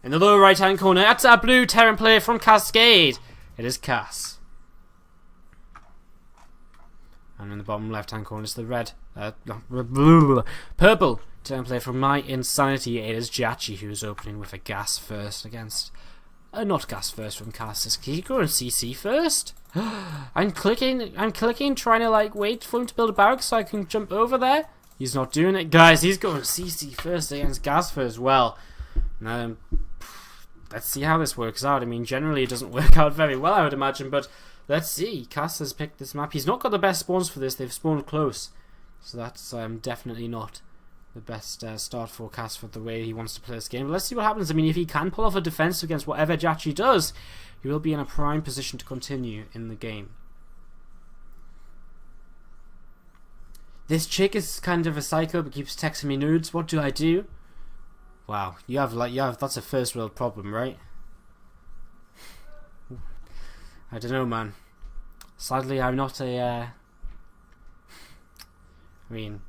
In the lower right hand corner, that's our blue Terran player from Cascade. It is Cass. And in the bottom left hand corner is the red, purple Terran player from mYinsanity. It is jjakji, who's opening with a gas first against not gas first from Cass. Can he go and CC first? I'm clicking, trying to like wait for him to build a barrack so I can jump over there. He's not doing it, guys. He's going CC first against gas first. Well, let's see how this works out. I mean, generally it doesn't work out very well, I would imagine, but let's see. Cass has picked this map. He's not got the best spawns for this. They've spawned close, so that's definitely not the best start for Cass for the way he wants to play this game. But let's see what happens. I mean, if he can pull off a defense against whatever jjakji does, he will be in a prime position to continue in the game. This chick is kind of a psycho, but keeps texting me nudes. What do I do? Wow, you have that's a first world problem, right? I don't know, man. Sadly, I'm not a. I mean,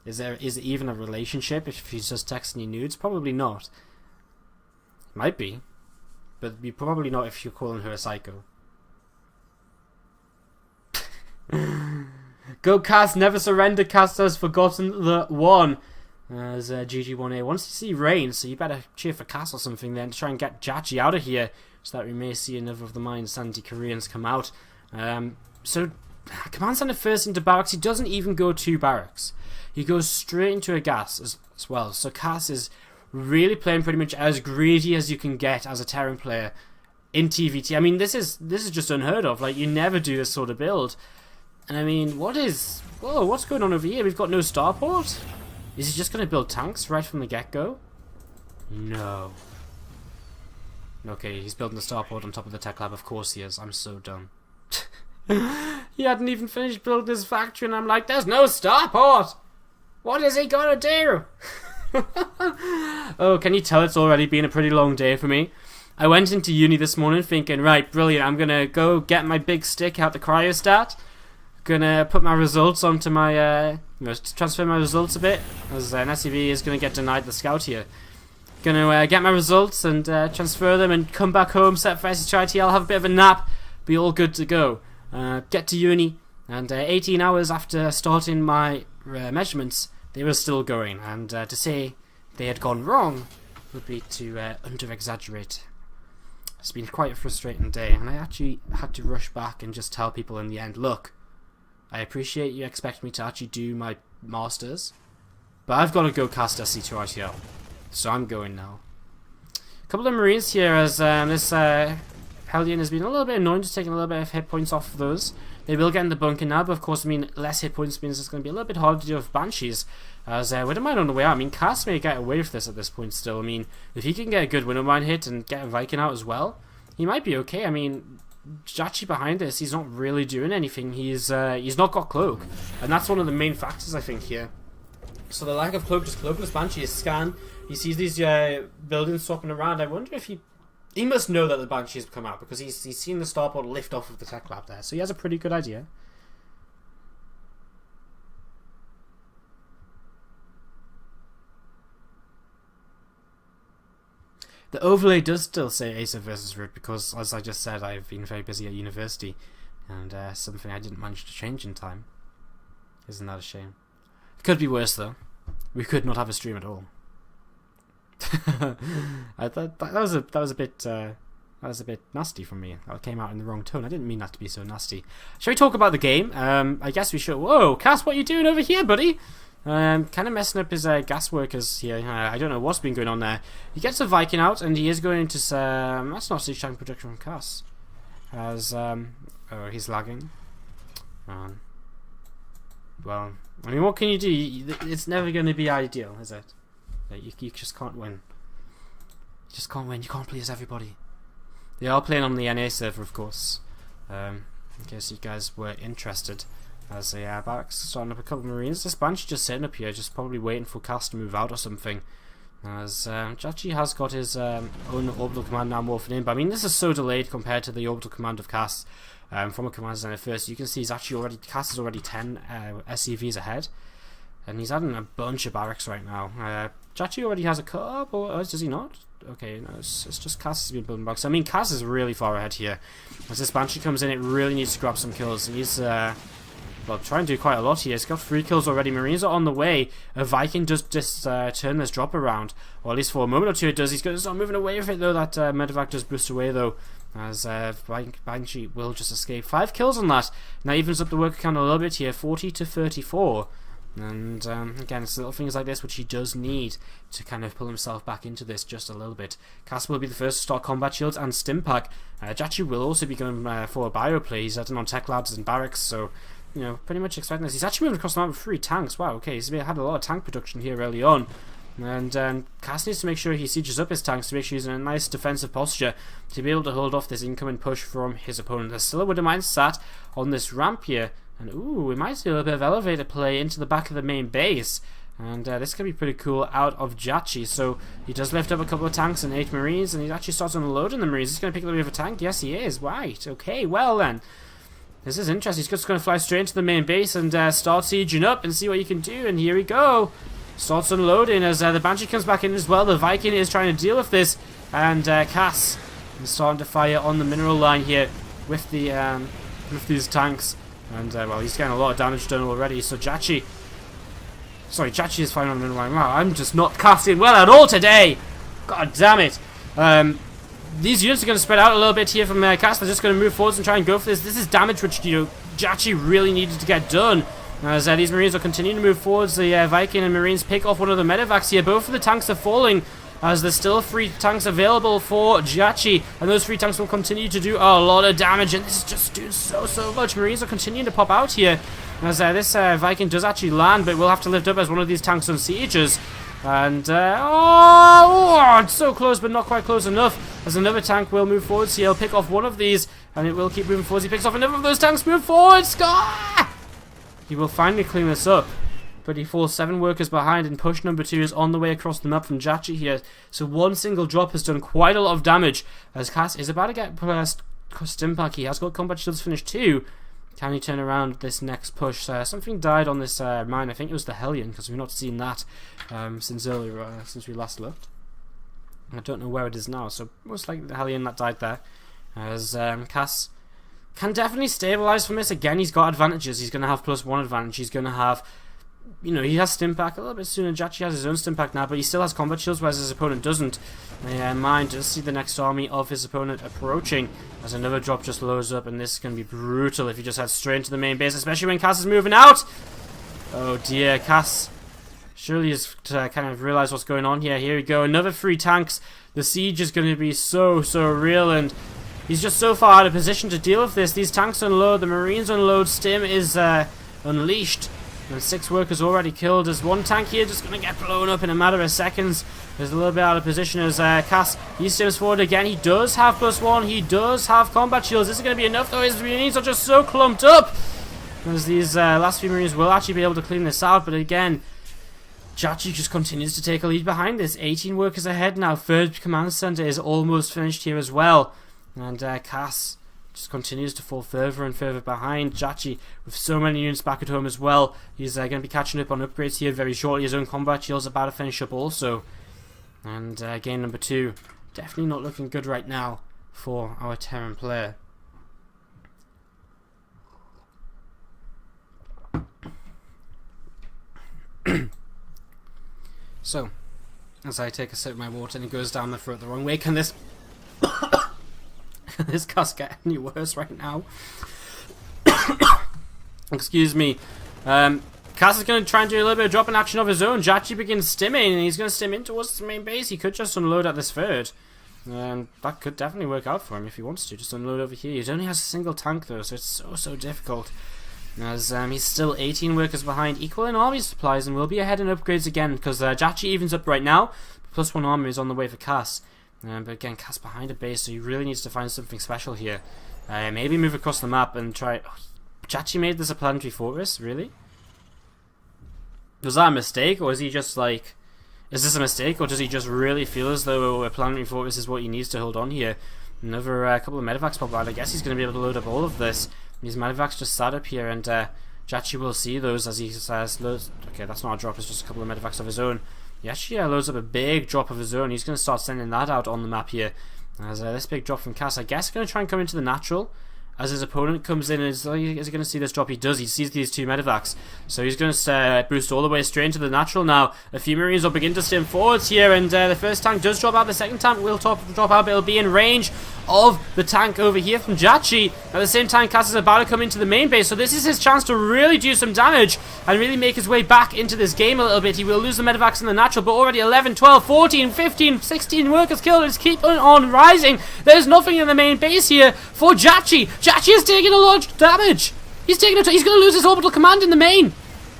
is it even a relationship if she's just texting you nudes? Probably not. Might be, but probably not if you're calling her a psycho. Go Cass, never surrender. Cass has forgotten the one. As GG1A wants to see rain, so you better cheer for Cass or something then to try and get jjakji out of here, so that we may see another of the mYinsanity Koreans come out. So Command Center first into barracks. He doesn't even go to barracks. He goes straight into a gas as well. So Cass is really playing pretty much as greedy as you can get as a Terran player in TVT. I mean, this is just unheard of. Like, you never do this sort of build. And I mean, what's going on over here? We've got no starport. Is he just going to build tanks right from the get-go? No. Okay, he's building the starport on top of the tech lab. Of course he is. I'm so dumb. He hadn't even finished building his factory and I'm like, there's no starport! What is he going to do? Oh, can you tell it's already been a pretty long day for me? I went into uni this morning thinking, right, brilliant, I'm going to go get my big stick out the cryostat. Gonna put my results onto my, transfer my results a bit, as an SEV is gonna get denied the scout here. Gonna get my results and transfer them and come back home, set for SHIT, I'll have a bit of a nap, be all good to go. Get to uni, and 18 hours after starting my measurements, they were still going, and to say they had gone wrong would be to under-exaggerate. It's been quite a frustrating day, and I actually had to rush back and just tell people in the end, look, I appreciate you expect me to actually do my masters, but I've got to go cast SC2ITL, so I'm going now. A couple of Marines here, as this Hellion has been a little bit annoying, just taking a little bit of hit points off of those. They will get in the bunker now, but of course, I mean, less hit points means it's going to be a little bit harder to deal with Banshees, as Widowmine on the way out. I mean, Cass may get away with this at this point still. I mean, if he can get a good Widowmine hit and get a Viking out as well, he might be okay. I mean, jjakji behind this, he's not really doing anything. He's not got cloak, and that's one of the main factors I think here. So the lack of cloak, just cloakless Banshee is scan. He sees these buildings swapping around. I wonder if he must know that the Banshees have come out because he's seen the starport lift off of the tech lab there, so he has a pretty good idea. The overlay does still say Acer versus Root because, as I just said, I've been very busy at university, and something I didn't manage to change in time. Isn't that a shame? It could be worse though. We could not have a stream at all. I thought that was a bit nasty from me. That came out in the wrong tone. I didn't mean that to be so nasty. Shall we talk about the game? I guess we should. Whoa, Cass, what are you doing over here, buddy? Kind of messing up his gas workers here. I don't know what's been going on there. He gets a Viking out, and he is going into that's not siege tank projection from Cass. As oh, he's lagging. Well, I mean, what can you do? It's never going to be ideal, is it? You just can't win. You just can't win. You can't please everybody. They are playing on the NA server, of course. In case you guys were interested. As a barracks starting up a couple of Marines. This Banshee just sitting up here, just probably waiting for Cass to move out or something. As jjakji has got his own orbital command now morphing in, but I mean this is so delayed compared to the orbital command of Cass from a command center first. You can see Cass is already 10 SCVs ahead, and he's adding a bunch of barracks right now. jjakji already has a cut-up, or does he not? Okay, no, it's just Cass has been building back. So, I mean, Cass is really far ahead here. As this Banshee comes in, it really needs to grab some kills. He needs, well, try and do quite a lot here. He's got 3 kills already. Marines are on the way. A Viking does just turn this drop around. Or at least for a moment or two it does. He's going to start moving away with it, though. That medevac does boost away, though. As Banshee will just escape. 5 kills on that. Now evens up the worker count a little bit here. 40 to 34. And again, it's little things like this which he does need to kind of pull himself back into this just a little bit. Cass will be the first to start combat shields and Stimpack. jjakji will also be going for a bioplay. He's heading on tech labs and barracks, so you know, pretty much expecting this. He's actually moving across the map with 3 tanks. Wow, okay, he's had a lot of tank production here early on. And Cass needs to make sure he sieges up his tanks to make sure he's in a nice defensive posture to be able to hold off this incoming push from his opponent. There's still a Widow Mine sat on this ramp here. And ooh, we might see a little bit of elevator play into the back of the main base. And this could be pretty cool out of jjakji. So he does lift up a couple of tanks and 8 Marines, and he actually starts unloading the Marines. He's going to pick a little bit of a tank. Yes, he is. Right. Okay, well then. This is interesting. He's just going to fly straight into the main base and start sieging up and see what he can do. And here we go. Starts unloading as the Banshee comes back in as well. The Viking is trying to deal with this. And Cass is starting to fire on the mineral line here with the with these tanks. And, well, he's getting a lot of damage done already. So, jjakji is firing on the middle line. Wow, I'm just not casting well at all today. God damn it. These units are going to spread out a little bit here from Cass. They're just going to move forwards and try and go for this. This is damage which, you know, jjakji really needed to get done. As these Marines are continuing to move forwards, the Viking and Marines pick off one of the medevacs here. Both of the tanks are falling, as there's still 3 tanks available for jjakji, and those 3 tanks will continue to do a lot of damage, and this is just doing so much. Marines are continuing to pop out here, as this Viking does actually land, but will have to lift up as one of these tanks on sieges. And, oh, it's so close, but not quite close enough, as another tank will move forwards here. He'll pick off one of these, and it will keep moving forwards. He picks off another of those tanks, move forwards, ah! He will finally clean this up. But he falls 7 workers behind, and push number 2 is on the way across the map from jjakji here. So one single drop has done quite a lot of damage, as Cass is about to get Stimpack. He has got combat shields finished too. Can he turn around this next push? Something died on this mine. I think it was the Hellion, because we've not seen that since we last looked. I don't know where it is now, so most likely the Hellion that died there. As Cass can definitely stabilize from this. Again, he's got advantages. He's going to have +1 advantage. He's going to have, you know, he has Stimpack a little bit sooner. jjakji has his own Stimpack now, but he still has combat shields, whereas his opponent doesn't. Mine does see the next army of his opponent approaching, as another drop just loads up, and this is going to be brutal if he just heads straight into the main base, especially when Cass is moving out. Oh dear, Cass surely has kind of realized what's going on here. Here we go, another 3 tanks. The siege is going to be so real, and he's just so far out of position to deal with this. These tanks unload, the Marines unload, Stim is unleashed. And 6 workers already killed. There's 1 tank here just going to get blown up in a matter of seconds. There's a little bit out of position as Cass, he stims forward again. He does have +1. He does have combat shields. This is going to be enough though. His Marines are just so clumped up. As these last few Marines will actually be able to clean this out. But again, jjakji just continues to take a lead behind this. 18 workers ahead now. 3rd command center is almost finished here as well. And Cass just continues to fall further and further behind. jjakji with so many units back at home as well. He's going to be catching up on upgrades here very shortly. His own combat shield's about to finish up also. And game number 2, definitely not looking good right now for our Terran player. So, as I take a sip of my water and it goes down the throat the wrong way, can this this Cass get any worse right now? Excuse me. Cass is going to try and do a little bit of drop in action of his own. jjakji begins stimming, and he's going to stim in towards the main base. He could just unload at this 3rd. That could definitely work out for him if he wants to. Just unload over here. He only has a single tank though, so it's so difficult. As he's still 18 workers behind, equal in army supplies, and will be ahead in upgrades again, because jjakji evens up right now. +1 army is on the way for Cass. But again, Cass behind a base, so he really needs to find something special here. Maybe move across the map and try... Oh, jjakji made this a planetary fortress? Really? Was that a mistake, or is he just like... Is this a mistake, or does he just really feel as though a planetary fortress is what he needs to hold on here? Another couple of medevacs pop out. I guess he's going to be able to load up all of this. These medevacs just sat up here, and jjakji will see those as he says... Okay, that's not a drop, it's just a couple of medevacs of his own. He actually loads up a big drop of his own. He's going to start sending that out on the map here. As this big drop from Cass, I guess, going to try and come into the natural. As his opponent comes in, is he going to see this drop? He does. He sees these 2 medevacs. So he's going to boost all the way straight into the natural now. A few Marines will begin to stim forwards here, and the first tank does drop out. The second tank will drop out, but it'll be in range of the tank over here from jjakji. At the same time, Cass is about to come into the main base, so this is his chance to really do some damage and really make his way back into this game a little bit. He will lose the medevacs in the natural, but already 11, 12, 14, 15, 16 workers killed. It's keep on rising. There's nothing in the main base here for jjakji. jjakji is taking a lot of damage. He's going to lose his orbital command in the main.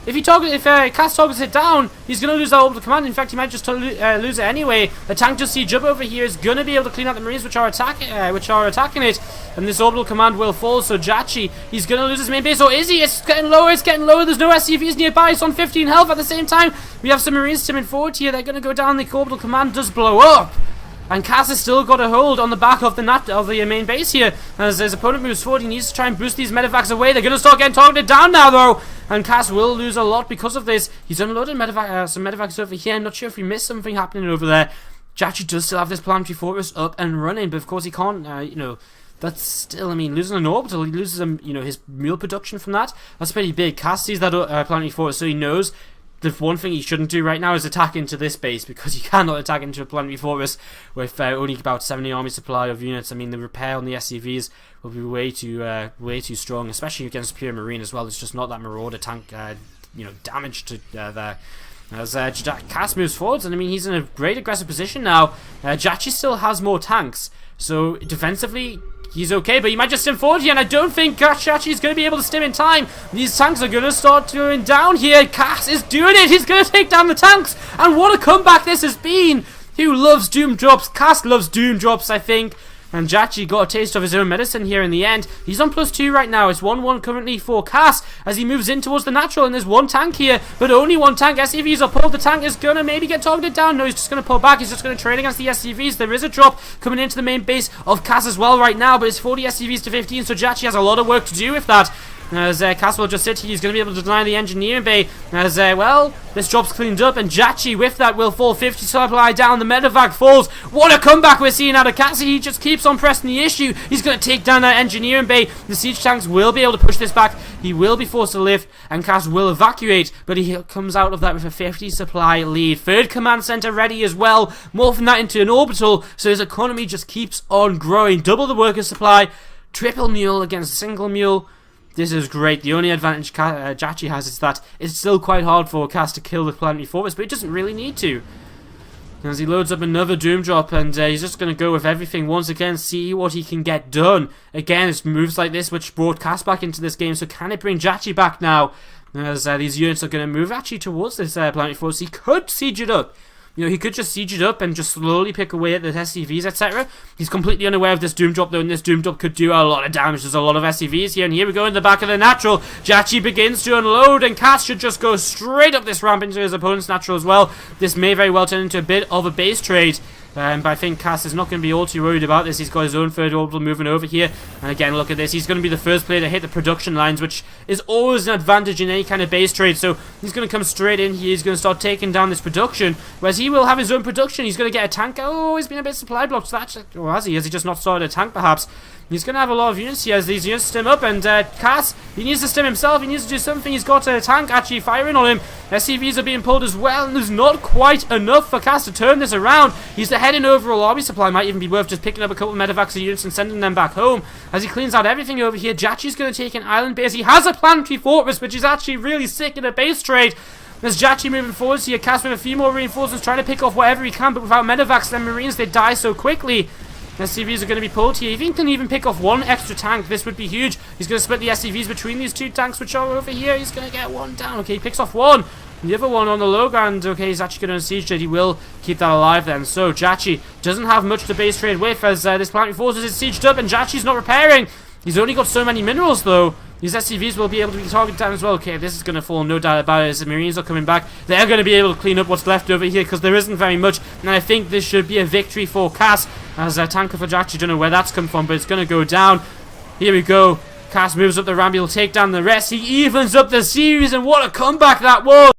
If Cass targets it down, he's going to lose that orbital command. In fact, he might just lose it anyway. The tank just siege up over here is going to be able to clean out the Marines which are attacking it, and this orbital command will fall. So jjakji, he's going to lose his main base. Or is he? It's getting lower. It's getting lower. There's no SCVs nearby. It's on 15 health. At the same time, we have some Marines stimming forward here. They're going to go down. The orbital command does blow up. And Cass has still got a hold on the back of the main base here. As his opponent moves forward, he needs to try and boost these medevacs away. They're going to start getting targeted down now, though. And Cass will lose a lot because of this. He's unloaded some medevacs over here. I'm not sure if we missed something happening over there. jjakji does still have this planetary fortress up and running, but of course he can't, that's still, I mean, losing an orbital, he loses, his mule production from that. That's pretty big. Cass sees that planetary fortress, so he knows the one thing he shouldn't do right now is attack into this base, because you cannot attack into a planetary fortress with only about 70 army supply of units. I mean, the repair on the SCVs will be way too strong, especially against pure marine as well. It's just not that marauder tank, damage to there. As Cass moves forwards, and I mean, he's in a great aggressive position now. jjakji still has more tanks, so defensively he's okay, but he might just stim forward here, and I don't think jjakji is going to be able to stim in time. These tanks are going to start going down here. Cass is doing it. He's going to take down the tanks, and what a comeback this has been. Who loves doom drops? Cass loves doom drops, I think. And jjakji got a taste of his own medicine here in the end. He's on +2 right now. It's 1-1 currently for Cass as he moves in towards the natural. And there's one tank here, but only one tank. SCVs are pulled. The tank is going to maybe get targeted down. No, he's just going to pull back. He's just going to trade against the SCVs. There is a drop coming into the main base of Cass as well right now, but it's 40 SCVs to 15, so jjakji has a lot of work to do with that. As Cass will just sit here, he's going to be able to deny the engineering bay. As this drop's cleaned up, and jjakji with that will fall 50 supply down. The medevac falls. What a comeback we're seeing out of Cass. He just keeps on pressing the issue. He's going to take down that engineering bay. The siege tanks will be able to push this back. He will be forced to lift, and Cass will evacuate, but he comes out of that with a 50 supply lead. Third command center ready as well, morphing that into an orbital, so his economy just keeps on growing. Double the worker supply, triple mule against single mule. This is great. The only advantage jjakji has is that it's still quite hard for Cass to kill the planetary fortress, but he doesn't really need to. As he loads up another doom drop, and he's just going to go with everything once again, see what he can get done. Again, it's moves like this which brought Cass back into this game, so can it bring jjakji back now? As these units are going to move actually towards this planetary fortress. He could siege it up. He could just siege it up and just slowly pick away at the SCVs, etc. He's completely unaware of this doom drop, though, and this doom drop could do a lot of damage. There's a lot of SCVs here, and here we go in the back of the natural. jjakji begins to unload, and Cass should just go straight up this ramp into his opponent's natural as well. This may very well turn into a bit of a base trade. But I think Cass is not going to be all too worried about this. He's got his own third orbital moving over here. And again, look at this. He's going to be the first player to hit the production lines, which is always an advantage in any kind of base trade. So he's going to come straight in here. He's going to start taking down this production. Whereas he will have his own production. He's going to get a tank. Oh, he's been a bit supply blocked. Or has he? Has he just not started a tank, perhaps? He's going to have a lot of units here as these units stim up, and Cass, he needs to stim himself, he needs to do something. He's got a tank actually firing on him. SCVs are being pulled as well, and there's not quite enough for Cass to turn this around. He's ahead in overall army supply. Might even be worth just picking up a couple of medevacs units and sending them back home. As he cleans out everything over here, jjakji's going to take an island base. He has a planetary fortress, which is actually really sick in a base trade. There's jjakji moving forwards here. Cass with a few more reinforcements, trying to pick off whatever he can, but without medevacs, then Marines, they die so quickly. SCVs are going to be pulled here. If he can even pick off one extra tank, this would be huge. He's going to split the SCVs between these two tanks, which are over here. He's going to get one down. Okay, he picks off one. The other one on the low ground, okay, he's actually going to siege it. He will keep that alive then. So, jjakji doesn't have much to base trade with as this planetary fortress is sieged up, and jjakji's not repairing. He's only got so many minerals, though. These SCVs will be able to be targeted down as well. Okay, this is going to fall, no doubt about it. As the Marines are coming back, they're going to be able to clean up what's left over here, because there isn't very much. And I think this should be a victory for Cass. As a tanker for jjakji, don't know where that's come from, but it's going to go down. Here we go. Cass moves up the ramp. He'll take down the rest. He evens up the series, and what a comeback that was.